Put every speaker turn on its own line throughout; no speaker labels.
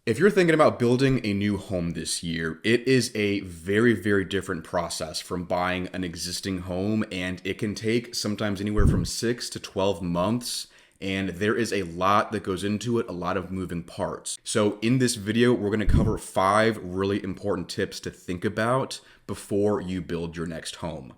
If you're thinking about building a new home this year, it is a very, very different process from buying an existing home, and it can take sometimes anywhere from 6 to 12 months. And there is a lot that goes into it, a lot of moving parts. So in this video, we're going to cover 5 really important tips to think about before you build your next home.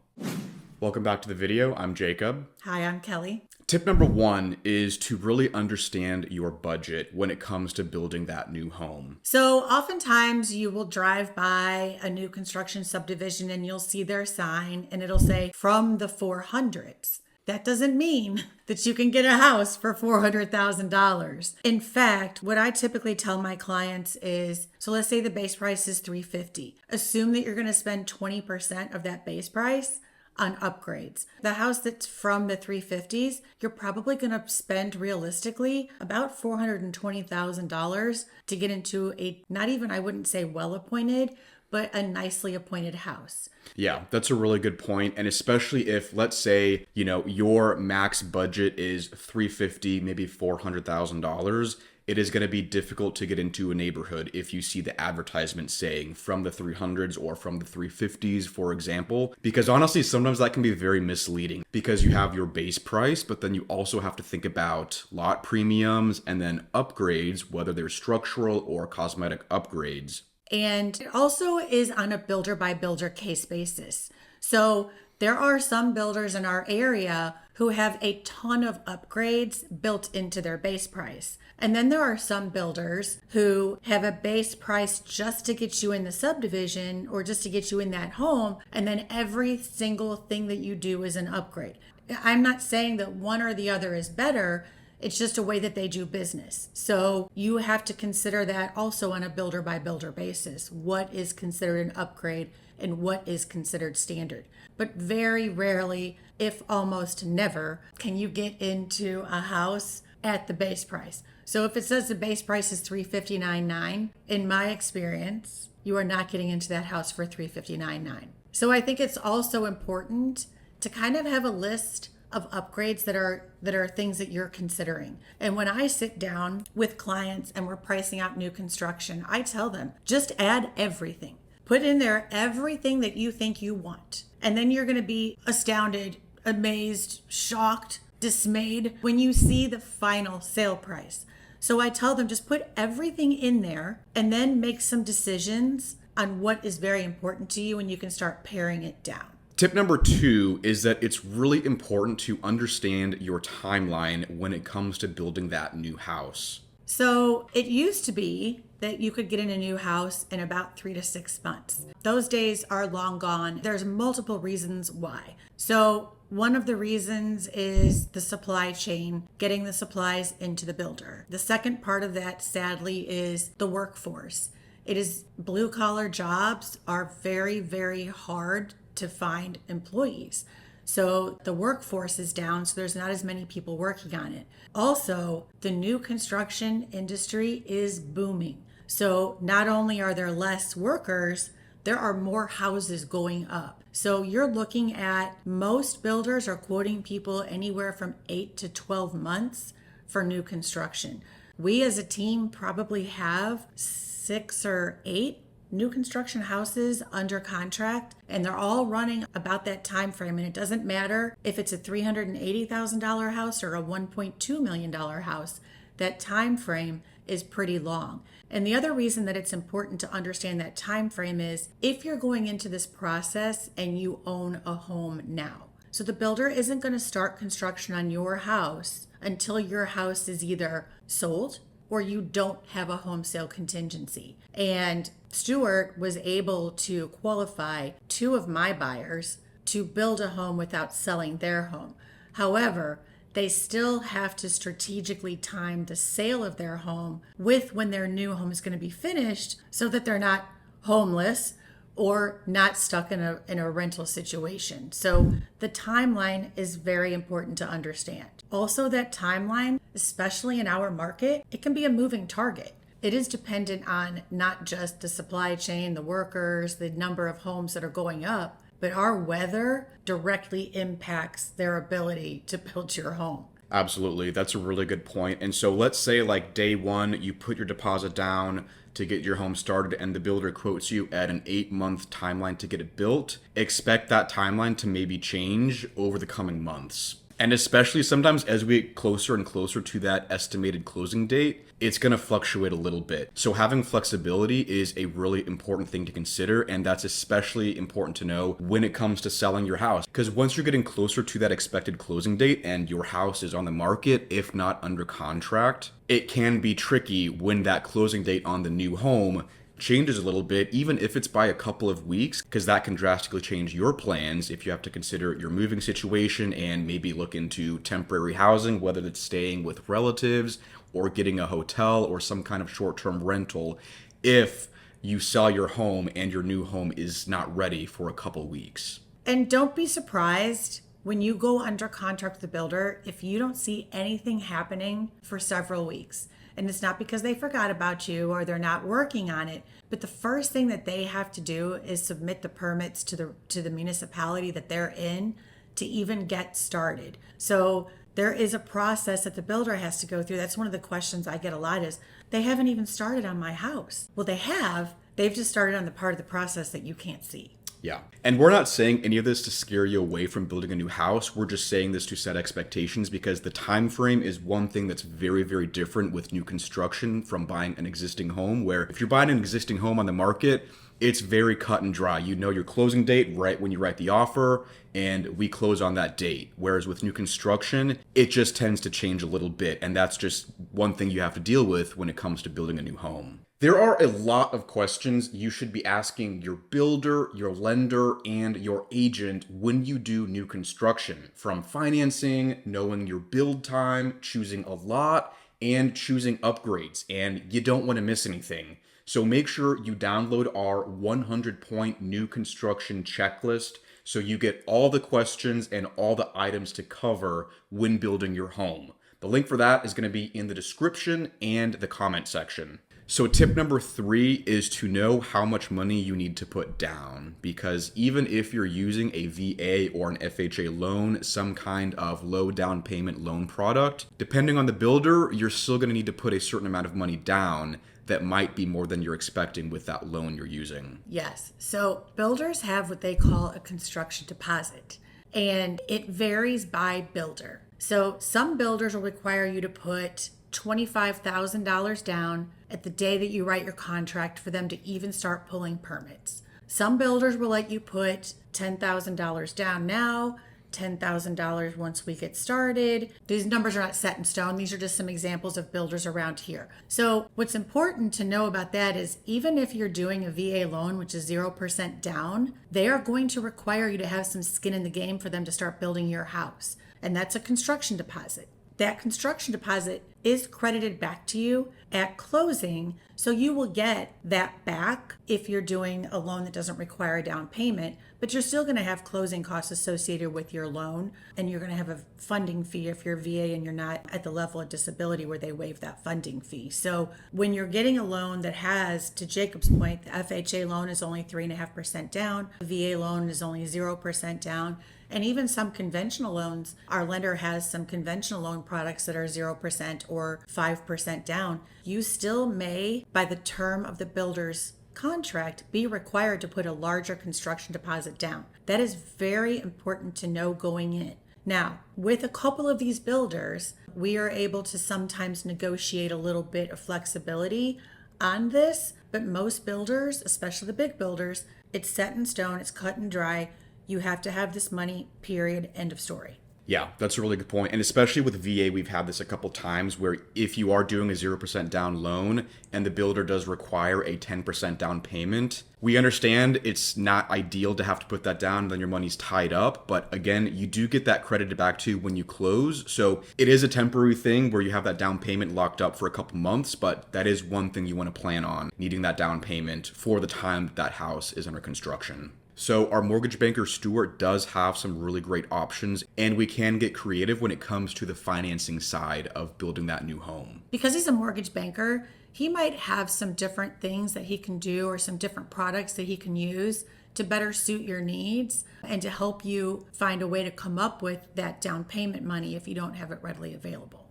Welcome back to the video. I'm Jacob.
Hi, I'm Kelly.
Tip number 1 is to really understand your budget when it comes to building that new home.
So oftentimes you will drive by a new construction subdivision and you'll see their sign and it'll say from the 400s. That doesn't mean that you can get a house for $400,000. In fact, what I typically tell my clients is, so let's say the base price is $350,000. Assume that you're going to spend 20% of that base price on upgrades. The house that's from the 350s, you're probably going to spend realistically about $420,000 to get into a, not even, I wouldn't say well-appointed, but a nicely appointed house.
Yeah, that's a really good point. And especially if, let's say, your max budget is $350,000, maybe $400,000, it is going to be difficult to get into a neighborhood if you see the advertisement saying from the 300s or from the 350s, for example, because honestly, sometimes that can be very misleading because you have your base price, but then you also have to think about lot premiums and then upgrades, whether they're structural or cosmetic upgrades.
And it also is on a builder by builder case basis. So there are some builders in our area who have a ton of upgrades built into their base price. And then there are some builders who have a base price just to get you in the subdivision or just to get you in that home. And then every single thing that you do is an upgrade. I'm not saying that one or the other is better. It's just a way that they do business. So you have to consider that also on a builder by builder basis. What is considered an upgrade and what is considered standard. But very rarely, if almost never, can you get into a house at the base price. So if it says the base price is $359,900, in my experience, you are not getting into that house for $359,900. So I think it's also important to kind of have a list of upgrades that are things that you're considering. And when I sit down with clients and we're pricing out new construction, I tell them, just add everything. Put in there everything that you think you want. And then you're going to be astounded, amazed, shocked, dismayed when you see the final sale price. So I tell them, just put everything in there and then make some decisions on what is very important to you, and you can start paring it down.
Tip number 2 is that it's really important to understand your timeline when it comes to building that new house.
So it used to be that you could get in a new house in about 3 to 6 months. Those days are long gone. There's multiple reasons why. So one of the reasons is the supply chain, getting the supplies into the builder. The second part of that, sadly, is the workforce. It is blue collar jobs are very, very hard to find employees. So the workforce is down, so there's not as many people working on it. Also, the new construction industry is booming. So not only are there less workers, there are more houses going up. So you're looking at, most builders are quoting people anywhere from 8 to 12 months for new construction. We as a team probably have 6 or 8 new construction houses under contract, and they're all running about that time frame. And it doesn't matter if it's a $380,000 house or a $1.2 million house, that time frame is pretty long. And the other reason that it's important to understand that time frame is if you're going into this process and you own a home now. So the builder isn't going to start construction on your house until your house is either sold or you don't have a home sale contingency. And Stuart was able to qualify 2 of my buyers to build a home without selling their home. However, they still have to strategically time the sale of their home with when their new home is going to be finished so that they're not homeless or not stuck in a rental situation. So the timeline is very important to understand. Also, that timeline, especially in our market, it can be a moving target. It is dependent on not just the supply chain, the workers, the number of homes that are going up, but our weather directly impacts their ability to build your home.
Absolutely. That's a really good point. And so let's say like day one, you put your deposit down to get your home started and the builder quotes you at an 8-month timeline to get it built. Expect that timeline to maybe change over the coming months. And especially sometimes as we get closer and closer to that estimated closing date, it's going to fluctuate a little bit. So having flexibility is a really important thing to consider, and that's especially important to know when it comes to selling your house. Because once you're getting closer to that expected closing date and your house is on the market, if not under contract, it can be tricky when that closing date on the new home changes a little bit, even if it's by a couple of weeks, because that can drastically change your plans if you have to consider your moving situation and maybe look into temporary housing, whether it's staying with relatives or getting a hotel or some kind of short-term rental if you sell your home and your new home is not ready for a couple weeks.
And don't be surprised when you go under contract with the builder if you don't see anything happening for several weeks. And it's not because they forgot about you or they're not working on it, but the first thing that they have to do is submit the permits to the municipality that they're in to even get started. So there is a process that the builder has to go through. That's one of the questions I get a lot is, they haven't even started on my house. Well, they have. They've just started on the part of the process that you can't see.
Yeah. And we're not saying any of this to scare you away from building a new house. We're just saying this to set expectations because the time frame is one thing that's very, very different with new construction from buying an existing home, where if you're buying an existing home on the market, it's very cut and dry. You know your closing date right when you write the offer, and we close on that date. Whereas with new construction, it just tends to change a little bit, and that's just one thing you have to deal with when it comes to building a new home. There are a lot of questions you should be asking your builder, your lender, and your agent when you do new construction, from financing, knowing your build time, choosing a lot, and choosing upgrades, and you don't want to miss anything. So make sure you download our 100-point new construction checklist so you get all the questions and all the items to cover when building your home. The link for that is going to be in the description and the comment section. So tip number 3 is to know how much money you need to put down, because even if you're using a VA or an FHA loan, some kind of low down payment loan product, depending on the builder, you're still going to need to put a certain amount of money down that might be more than you're expecting with that loan you're using.
Yes. So builders have what they call a construction deposit, and it varies by builder. So some builders will require you to put $25,000 down at the day that you write your contract for them to even start pulling permits. Some builders will let you put $10,000 down now, $10,000 once we get started. These numbers are not set in stone. These are just some examples of builders around here. So what's important to know about that is even if you're doing a VA loan, which is 0% down, they are going to require you to have some skin in the game for them to start building your house. And that's a construction deposit. That construction deposit is credited back to you at closing, so you will get that back if you're doing a loan that doesn't require a down payment, but you're still going to have closing costs associated with your loan, and you're going to have a funding fee if you're VA and you're not at the level of disability where they waive that funding fee. So when you're getting a loan that has, to Jacob's point, the FHA loan is only 3.5% down, the VA loan is only 0% down, and even some conventional loans, our lender has some conventional loan products that are 0% or 5% down. You still may, by the term of the builder's contract, be required to put a larger construction deposit down. That is very important to know going in. Now, with a couple of these builders, we are able to sometimes negotiate a little bit of flexibility on this, but most builders, especially the big builders, it's set in stone, it's cut and dry. You have to have this money, period, end of story.
Yeah, that's a really good point. And especially with VA, we've had this a couple times where if you are doing a 0% down loan and the builder does require a 10% down payment, we understand it's not ideal to have to put that down and then your money's tied up. But again, you do get that credited back to you when you close. So it is a temporary thing where you have that down payment locked up for a couple months, but that is one thing you want to plan on, needing that down payment for the time that house is under construction. So our mortgage banker, Stuart, does have some really great options, and we can get creative when it comes to the financing side of building that new home.
Because he's a mortgage banker, he might have some different things that he can do or some different products that he can use to better suit your needs and to help you find a way to come up with that down payment money if you don't have it readily available.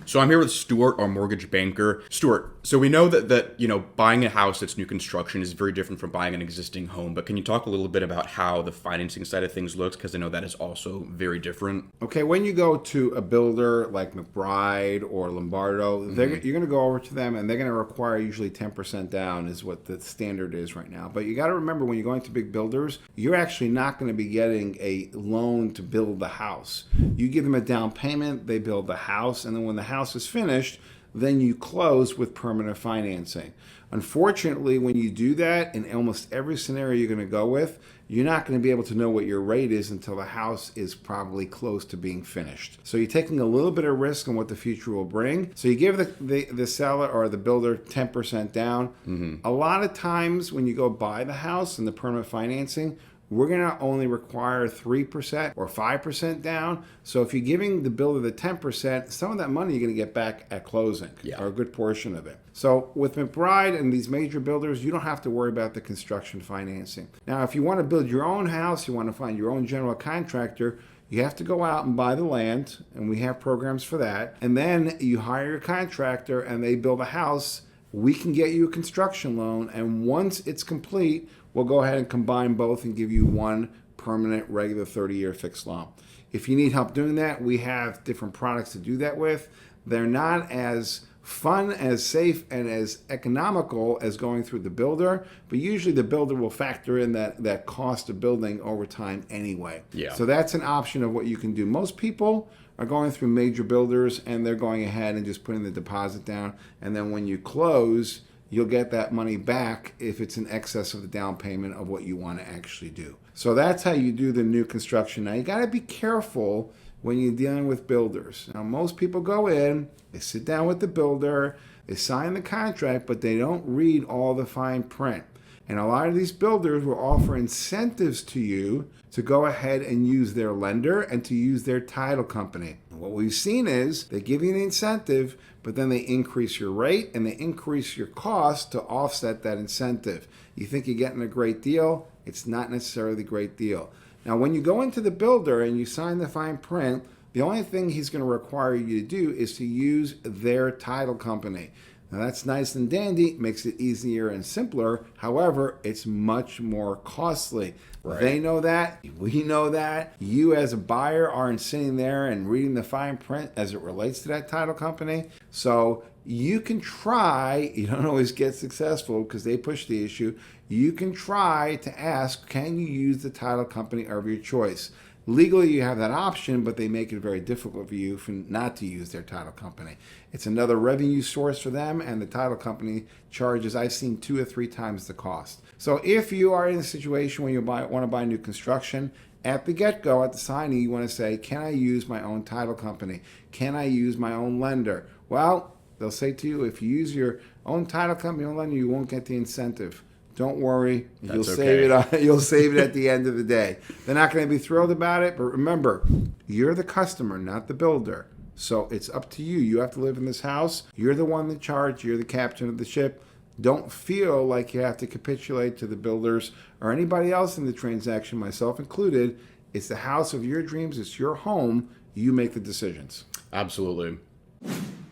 So I'm here with Stuart, our mortgage banker. Stuart, so we know that buying a house that's new construction is very different from buying an existing home, but can you talk a little bit about how the financing side of things looks? Because I know that is also very different.
Okay, when you go to a builder like McBride or Lombardo, you're going to go over to them and they're going to require usually 10% down is what the standard is right now. But you got to remember, when you're going to big builders, you're actually not going to be getting a loan to build the house. You give them a down payment, they build the house, and then when the house is finished, then you close with permanent financing. Unfortunately, when you do that, in almost every scenario you're going to go with, you're not going to be able to know what your rate is until the house is probably close to being finished. So you're taking a little bit of risk on what the future will bring. So you give the seller or the builder 10% down. A lot of times when you go buy the house and the permanent financing, we're going to only require 3% or 5% down. So if you're giving the builder the 10%, some of that money you're going to get back at closing, or a good portion of it. So with McBride and these major builders, you don't have to worry about the construction financing. Now, if you want to build your own house, you want to find your own general contractor, you have to go out and buy the land, and we have programs for that. And then you hire a contractor and they build a house. We can get you a construction loan, and once it's complete, we'll go ahead and combine both and give you one permanent, regular 30-year fixed loan. If you need help doing that, we have different products to do that with. They're not as fun, as safe, and as economical as going through the builder, but usually the builder will factor in that cost of building over time anyway. So that's an option of what you can do. Most people are going through major builders and they're going ahead and just putting the deposit down, and then when you close, you'll get that money back if it's in excess of the down payment of what you want to actually do. So that's how you do the new construction. Now, you got to be careful when you're dealing with builders. Now, most people go in, they sit down with the builder, they sign the contract, but they don't read all the fine print. And a lot of these builders will offer incentives to you to go ahead and use their lender and to use their title company. And what we've seen is they give you an incentive, but then they increase your rate and they increase your cost to offset that incentive. You think you're getting a great deal, it's not necessarily a great deal. Now, when you go into the builder and you sign the fine print, the only thing he's going to require you to do is to use their title company. Now, that's nice and dandy, makes it easier and simpler. However, it's much more costly. They know that. We know that. You as a buyer aren't sitting there and reading the fine print as it relates to that title company. So you can try. You don't always get successful because they push the issue. You can try to ask, can you use the title company of your choice? Legally, you have that option, but they make it very difficult for you not to use their title company. It's another revenue source for them, and the title company charges, I've seen 2 or 3 times the cost. So if you are in a situation where you want to buy new construction, at the get-go, at the signing, you want to say, can I use my own title company? Can I use my own lender? Well, they'll say to you, if you use your own title company, your own lender, you won't get the incentive. Don't worry, you'll save it. You'll save it at the end of the day. They're not going to be thrilled about it, but remember, you're the customer, not the builder. So it's up to you. You have to live in this house. You're the one in charge. You're the captain of the ship. Don't feel like you have to capitulate to the builders or anybody else in the transaction, myself included. It's the house of your dreams. It's your home. You make the decisions.
Absolutely.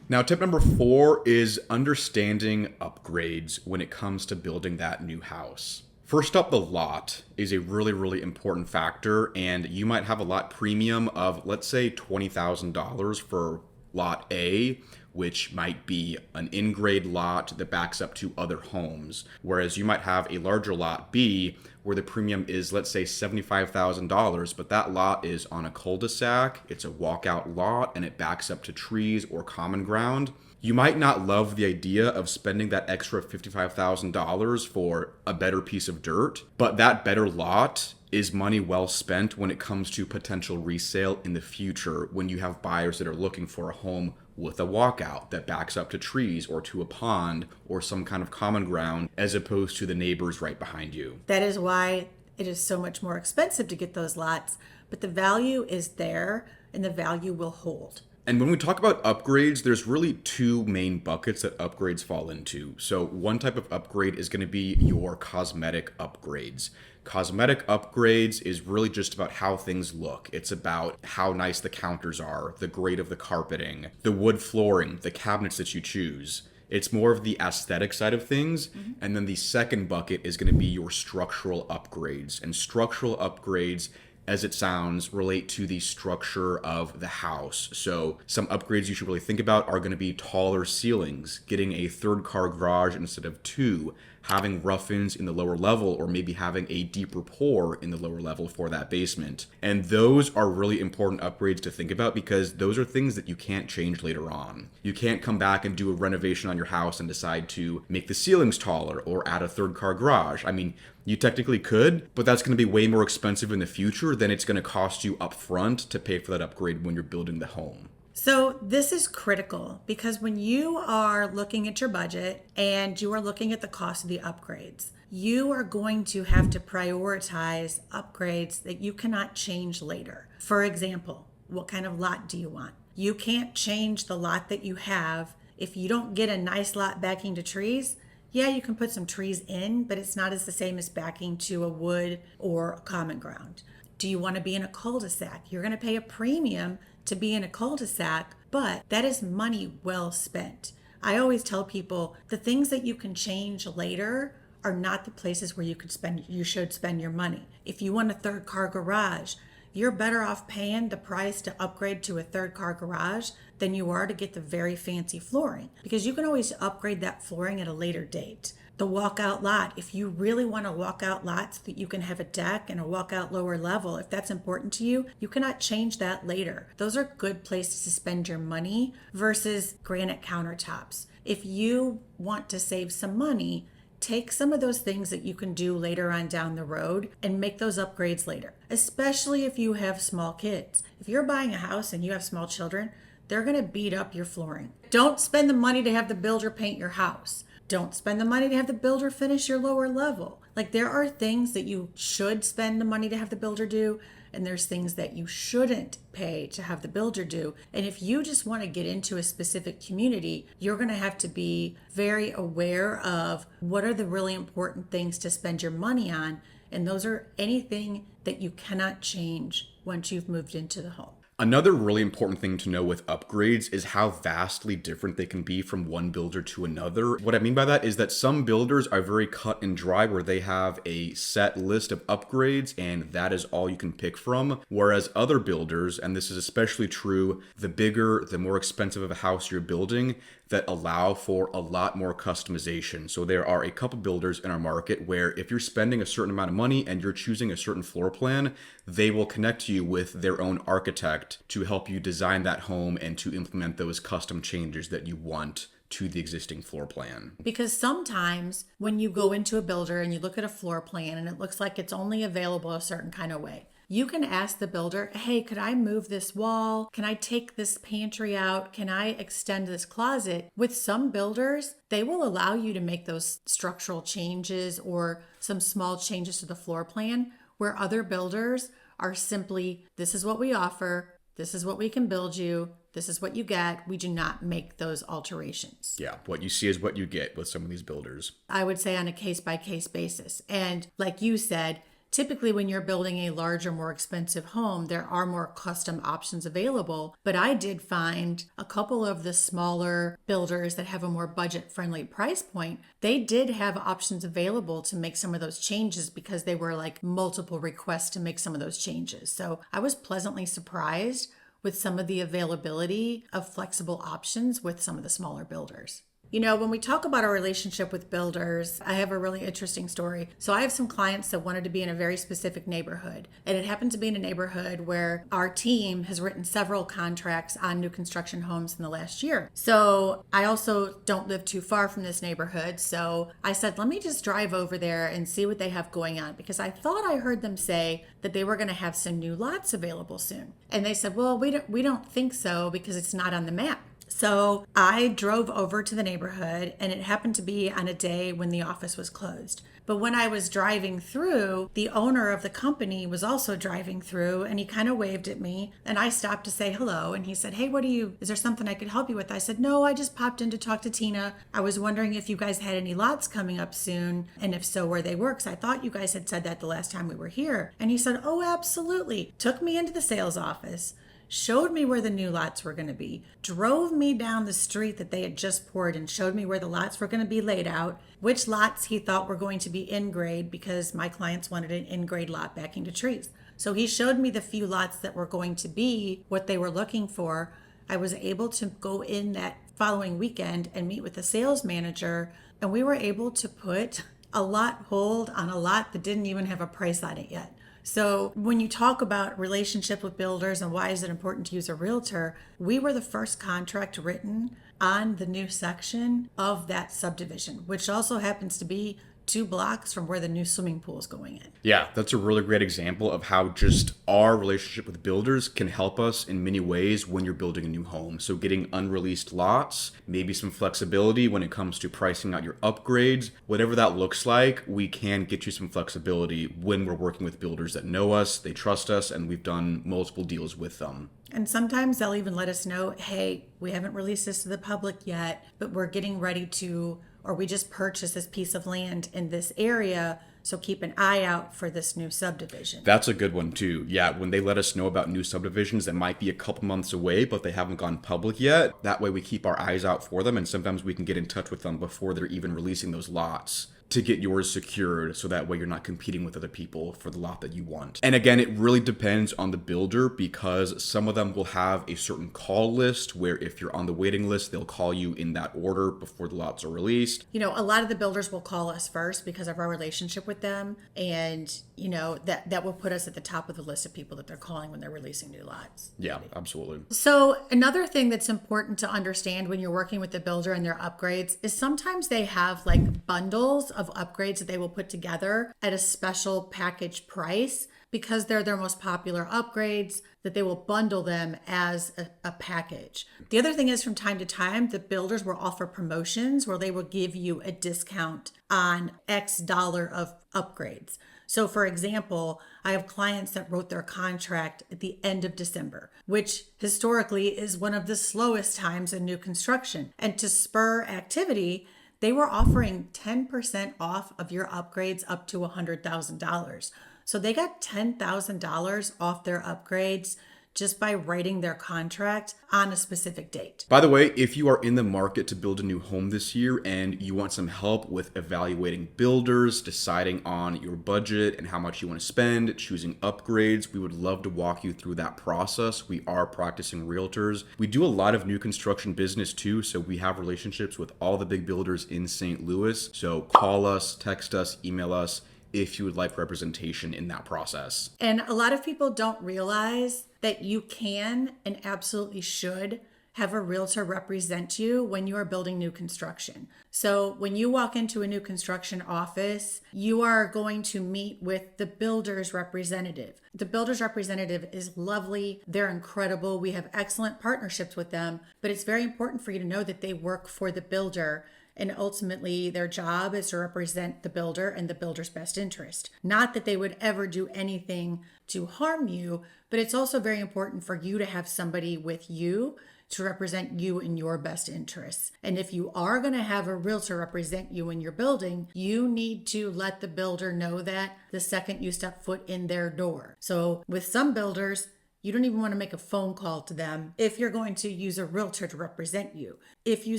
Now, tip number 4 is understanding upgrades when it comes to building that new house. First up, the lot is a really, really important factor, and you might have a lot premium of, let's say, $20,000 for lot A, which might be an in-grade lot that backs up to other homes. Whereas you might have a larger lot B where the premium is, let's say, $75,000, but that lot is on a cul-de-sac, it's a walkout lot, and it backs up to trees or common ground. You might not love the idea of spending that extra $55,000 for a better piece of dirt, but that better lot is money well spent when it comes to potential resale in the future when you have buyers that are looking for a home with a walkout that backs up to trees or to a pond or some kind of common ground as opposed to the neighbors right behind you.
That is why it is so much more expensive to get those lots, but the value is there and the value will hold.
And when we talk about upgrades, there's really two main buckets that upgrades fall into. So one type of upgrade is going to be your cosmetic upgrades. Cosmetic upgrades is really just about how things look. It's about how nice the counters are, the grade of the carpeting, the wood flooring, the cabinets that you choose. It's more of the aesthetic side of things. And then the second bucket is going to be your structural upgrades. And structural upgrades, as it sounds, relate to the structure of the house. So some upgrades you should really think about are going to be taller ceilings, getting a third car garage instead of two, having rough-ins in the lower level, or maybe having a deeper pour in the lower level for that basement. And those are really important upgrades to think about because those are things that you can't change later on. You can't come back and do a renovation on your house and decide to make the ceilings taller or add a third car garage. I mean, you technically could, but that's going to be way more expensive in the future than it's going to cost you up front to pay for that upgrade when you're building the home.
So this is critical because when you are looking at your budget and you are looking at the cost of the upgrades, you are going to have to prioritize upgrades that you cannot change later. For example, what kind of lot do you want? You can't change the lot that you have. If you don't get a nice lot backing to trees, yeah, you can put some trees in, but it's not as the same as backing to a wood or a common ground. Do you want to be in a cul-de-sac? You're going to pay a premium to be in a cul-de-sac, but that is money well spent. I always tell people the things that you can change later are not the places where you should spend your money. If you want a third car garage, you're better off paying the price to upgrade to a third car garage than you are to get the very fancy flooring, because you can always upgrade that flooring at a later date. The walkout lot, if you really want a walkout lot so that you can have a deck and a walkout lower level, if that's important to you, you cannot change that later. Those are good places to spend your money versus granite countertops. If you want to save some money, take some of those things that you can do later on down the road and make those upgrades later, especially if you have small kids. If you're buying a house and you have small children, they're going to beat up your flooring. Don't spend the money to have the builder paint your house. Don't spend the money to have the builder finish your lower level. Like, there are things that you should spend the money to have the builder do, and there's things that you shouldn't pay to have the builder do. And if you just want to get into a specific community, you're going to have to be very aware of what are the really important things to spend your money on. And those are anything that you cannot change once you've moved into the home.
Another really important thing to know with upgrades is how vastly different they can be from one builder to another. What I mean by that is that some builders are very cut and dry, where they have a set list of upgrades and that is all you can pick from. Whereas other builders, and this is especially true the bigger, the more expensive of a house you're building, that allow for a lot more customization. So there are a couple builders in our market where if you're spending a certain amount of money and you're choosing a certain floor plan, they will connect you with their own architect to help you design that home and to implement those custom changes that you want to the existing floor plan.
Because sometimes when you go into a builder and you look at a floor plan and it looks like it's only available a certain kind of way, you can ask the builder, hey, could I move this wall? Can I take this pantry out? Can I extend this closet? With some builders, they will allow you to make those structural changes or some small changes to the floor plan, where other builders are simply, this is what we offer, this is what we can build you, this is what you get. We do not make those alterations.
Yeah, what you see is what you get with some of these builders.
I would say on a case-by-case basis. And like you said, typically when you're building a larger, more expensive home, there are more custom options available. But I did find a couple of the smaller builders that have a more budget-friendly price point, they did have options available to make some of those changes because they were like multiple requests to make some of those changes. So I was pleasantly surprised with some of the availability of flexible options with some of the smaller builders. You know, when we talk about our relationship with builders, I have a really interesting story. So I have some clients that wanted to be in a very specific neighborhood, and it happened to be in a neighborhood where our team has written several contracts on new construction homes in the last year. So I also don't live too far from this neighborhood. So I said, let me just drive over there and see what they have going on, because I thought I heard them say that they were going to have some new lots available soon. And they said, well, we don't think so because it's not on the map. So I drove over to the neighborhood, and it happened to be on a day when the office was closed. But when I was driving through, the owner of the company was also driving through, and he kind of waved at me, and I stopped to say hello. And he said, "Hey, is there something I could help you with?" I said, "No, I just popped in to talk to Tina. I was wondering if you guys had any lots coming up soon, and if so, where they were, because I thought you guys had said that the last time we were here." And he said, "Oh, absolutely." Took me into the sales office, showed me where the new lots were going to be, drove me down the street that they had just poured and showed me where the lots were going to be laid out, which lots he thought were going to be in grade, because my clients wanted an in grade lot backing to trees. So he showed me the few lots that were going to be what they were looking for. I was able to go in that following weekend and meet with the sales manager, and we were able to put a lot hold on a lot that didn't even have a price on it yet. So when you talk about relationship with builders and why is it important to use a realtor, we were the first contract written on the new section of that subdivision, which also happens to be 2 blocks from where the new swimming pool is going in.
Yeah, that's a really great example of how just our relationship with builders can help us in many ways when you're building a new home. So getting unreleased lots, maybe some flexibility when it comes to pricing out your upgrades, whatever that looks like, we can get you some flexibility when we're working with builders that know us, they trust us, and we've done multiple deals with them.
And sometimes they'll even let us know, "Hey, we haven't released this to the public yet, but we're getting ready to, or we just purchased this piece of land in this area, so keep an eye out for this new subdivision."
That's a good one too. Yeah, when they let us know about new subdivisions that might be a couple months away, but they haven't gone public yet, that way we keep our eyes out for them, and sometimes we can get in touch with them before they're even releasing those lots to get yours secured, so that way you're not competing with other people for the lot that you want. And again, it really depends on the builder, because some of them will have a certain call list where if you're on the waiting list, they'll call you in that order before the lots are released.
You know, a lot of the builders will call us first because of our relationship with them, and that will put us at the top of the list of people that they're calling when they're releasing new lots.
Yeah, absolutely.
So another thing that's important to understand when you're working with the builder and their upgrades is sometimes they have like bundles of upgrades that they will put together at a special package price, because they're their most popular upgrades, that they will bundle them as a package. The other thing is, from time to time, the builders will offer promotions where they will give you a discount on X dollar of upgrades. So for example, I have clients that wrote their contract at the end of December, which historically is one of the slowest times in new construction. And to spur activity, they were offering 10% off of your upgrades up to $100,000. So they got $10,000 off their upgrades just by writing their contract on a specific date.
By the way, if you are in the market to build a new home this year and you want some help with evaluating builders, deciding on your budget and how much you want to spend, choosing upgrades, we would love to walk you through that process. We are practicing realtors. We do a lot of new construction business too, so we have relationships with all the big builders in St. Louis. So call us, text us, email us if you would like representation in that process.
And a lot of people don't realize that you can and absolutely should have a realtor represent you when you are building new construction. So when you walk into a new construction office, you are going to meet with the builder's representative. The builder's representative is lovely. They're incredible. We have excellent partnerships with them, but it's very important for you to know that they work for the builder. And ultimately, their job is to represent the builder and the builder's best interest. Not that they would ever do anything to harm you, but it's also very important for you to have somebody with you to represent you in your best interests. And if you are going to have a realtor represent you in your building, you need to let the builder know that the second you step foot in their door. So with some builders, you don't even want to make a phone call to them if you're going to use a realtor to represent you. If you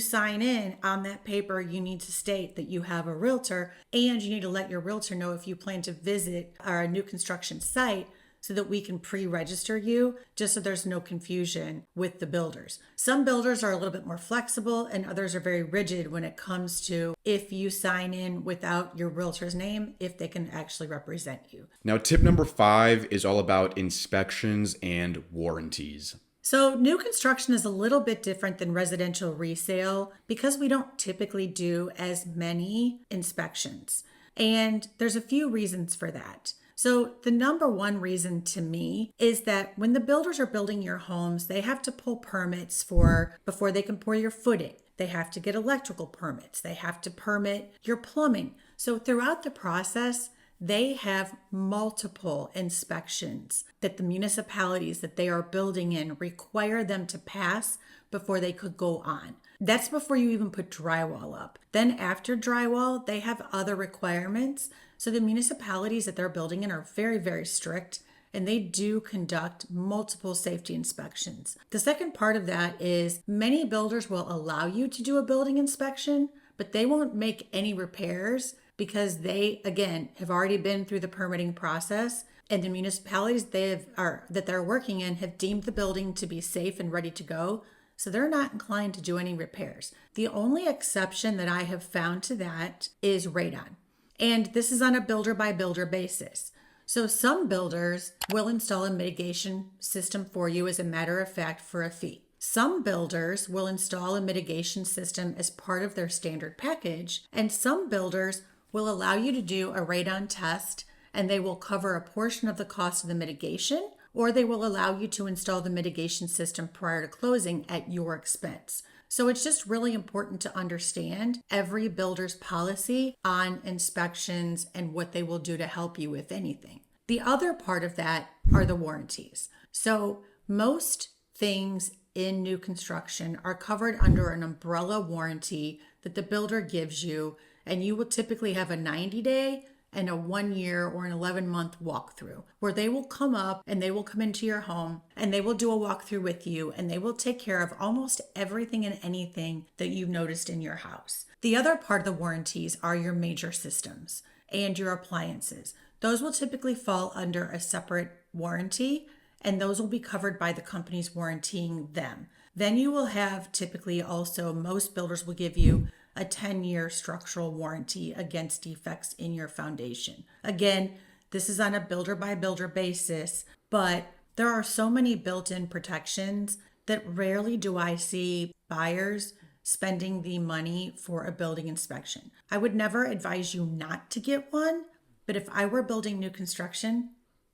sign in on that paper, you need to state that you have a realtor, and you need to let your realtor know if you plan to visit our new construction site so that we can pre-register you, just so there's no confusion with the builders. Some builders are a little bit more flexible and others are very rigid when it comes to if you sign in without your realtor's name, if they can actually represent you.
Now, tip number 5 is all about inspections and warranties.
So new construction is a little bit different than residential resale because we don't typically do as many inspections. And there's a few reasons for that. So the number one reason to me is that when the builders are building your homes, they have to pull permits before they can pour your footing. They have to get electrical permits. They have to permit your plumbing. So throughout the process, they have multiple inspections that the municipalities that they are building in require them to pass before they could go on. That's before you even put drywall up. Then after drywall, they have other requirements. So the municipalities that they're building in are very, very strict, and they do conduct multiple safety inspections. The second part of that is many builders will allow you to do a building inspection, but they won't make any repairs because they, again, have already been through the permitting process, and the municipalities that they're working in have deemed the building to be safe and ready to go. So they're not inclined to do any repairs. The only exception that I have found to that is radon. And this is on a builder by builder basis. So some builders will install a mitigation system for you, as a matter of fact, for a fee. Some builders will install a mitigation system as part of their standard package, and some builders will allow you to do a radon test, and they will cover a portion of the cost of the mitigation, or they will allow you to install the mitigation system prior to closing at your expense. So it's just really important to understand every builder's policy on inspections and what they will do to help you, if anything. The other part of that are the warranties. So most things in new construction are covered under an umbrella warranty that the builder gives you, and you will typically have a 90-day and a 1 year or an 11-month walkthrough, where they will come up and they will come into your home and they will do a walkthrough with you, and they will take care of almost everything and anything that you've noticed in your house. The other part of the warranties are your major systems and your appliances. Those will typically fall under a separate warranty, and those will be covered by the companies warrantying them. Then you will have typically also, most builders will give you a 10-year structural warranty against defects in your foundation. Again, this is on a builder by builder basis, but there are so many built-in protections that rarely do I see buyers spending the money for a building inspection. I would never advise you not to get one, but if I were building new construction,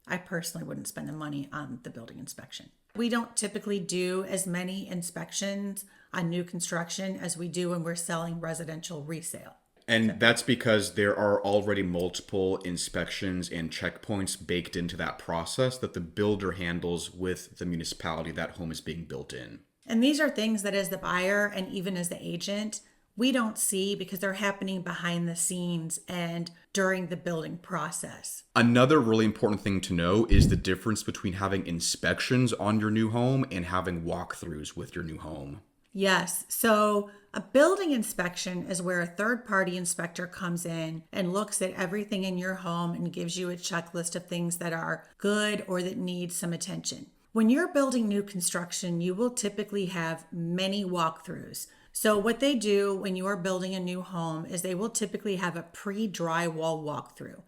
I personally wouldn't spend the money on the building inspection. We don't typically do as many inspections on new construction as we do when we're selling residential resale.
And that's because there are already multiple inspections and checkpoints baked into that process that the builder handles with the municipality that home is being built in.
And these are things that as the buyer and even as the agent, we don't see because they're happening behind the scenes and during the building process.
Another really important thing to know is the difference between having inspections on your new home and having walkthroughs with your new home.
Yes. So a building inspection is where a third-party inspector comes in and looks at everything in your home and gives you a checklist of things that are good or that need some attention. When you're building new construction, you will typically have many walkthroughs. So what they do when you are building a new home is they will typically have a pre-drywall walkthrough.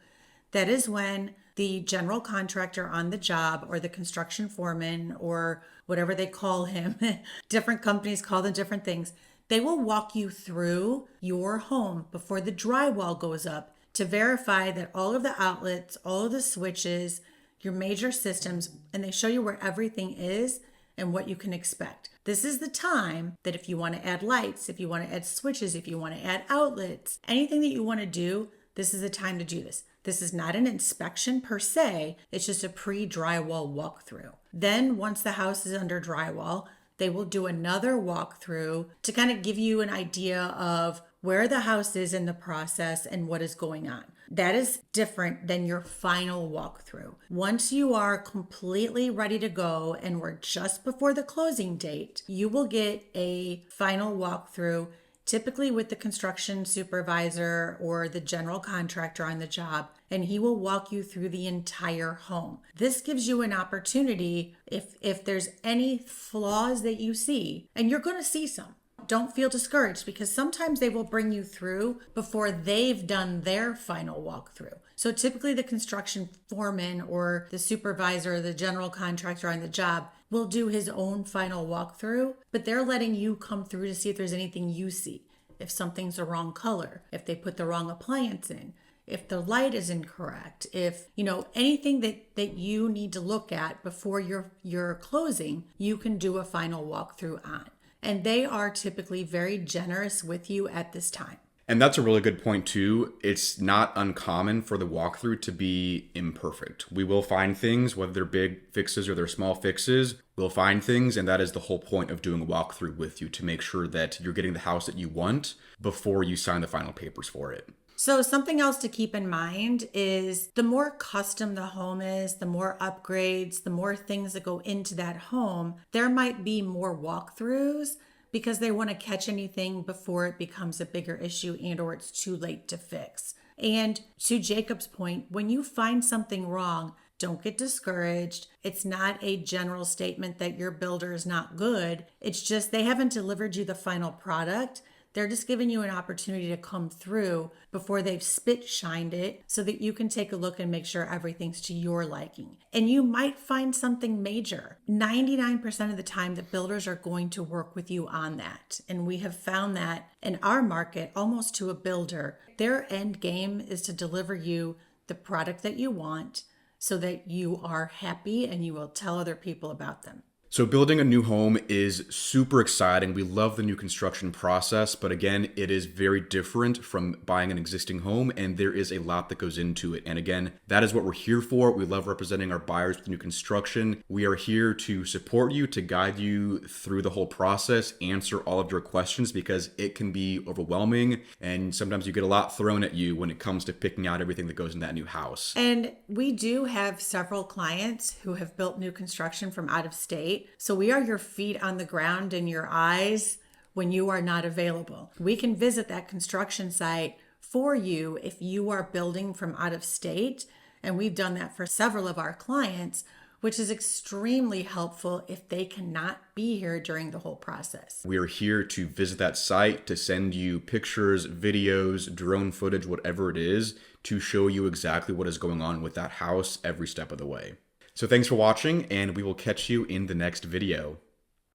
That is when the general contractor on the job, or the construction foreman, or whatever they call him, different companies call them different things, they will walk you through your home before the drywall goes up to verify that all of the outlets, all of the switches, your major systems, and they show you where everything is and what you can expect. This is the time that if you want to add lights, if you want to add switches, if you want to add outlets, anything that you want to do, this is the time to do this. This is not an inspection per se, it's just a pre-drywall walkthrough. Then once the house is under drywall, they will do another walkthrough to kind of give you an idea of where the house is in the process and what is going on. That is different than your final walkthrough. Once you are completely ready to go and we're just before the closing date, you will get a final walkthrough, typically with the construction supervisor or the general contractor on the job, and he will walk you through the entire home. This gives you an opportunity if there's any flaws that you see, and you're going to see some. Don't feel discouraged because sometimes they will bring you through before they've done their final walkthrough. So typically the construction foreman or the supervisor or the general contractor on the job will do his own final walkthrough, but they're letting you come through to see if there's anything you see. If something's the wrong color, if they put the wrong appliance in, if the light is incorrect, if, anything that you need to look at before your closing, you can do a final walkthrough on. And they are typically very generous with you at this time.
And that's a really good point too. It's not uncommon for the walkthrough to be imperfect. We will find things, whether they're big fixes or they're small fixes, we'll find things, and that is the whole point of doing a walkthrough with you, to make sure that you're getting the house that you want before you sign the final papers for it.
So something else to keep in mind is the more custom the home is, the more upgrades, the more things that go into that home, there might be more walkthroughs because they want to catch anything before it becomes a bigger issue and or it's too late to fix. And to Jacob's point, when you find something wrong, don't get discouraged. It's not a general statement that your builder is not good. It's just they haven't delivered you the final product. They're just giving you an opportunity to come through before they've spit shined it so that you can take a look and make sure everything's to your liking. And you might find something major. 99% of the time, the builders are going to work with you on that. And we have found that in our market, almost to a builder, their end game is to deliver you the product that you want so that you are happy and you will tell other people about them.
So building a new home is super exciting. We love the new construction process, but again, it is very different from buying an existing home, and there is a lot that goes into it. And again, that is what we're here for. We love representing our buyers with new construction. We are here to support you, to guide you through the whole process, answer all of your questions, because it can be overwhelming, and sometimes you get a lot thrown at you when it comes to picking out everything that goes in that new house.
And we do have several clients who have built new construction from out of state. So we are your feet on the ground and your eyes when you are not available. We can visit that construction site for you if you are building from out of state. And we've done that for several of our clients, which is extremely helpful if they cannot be here during the whole process.
We are here to visit that site, to send you pictures, videos, drone footage, whatever it is, to show you exactly what is going on with that house every step of the way. So thanks for watching, and we will catch you in the next video.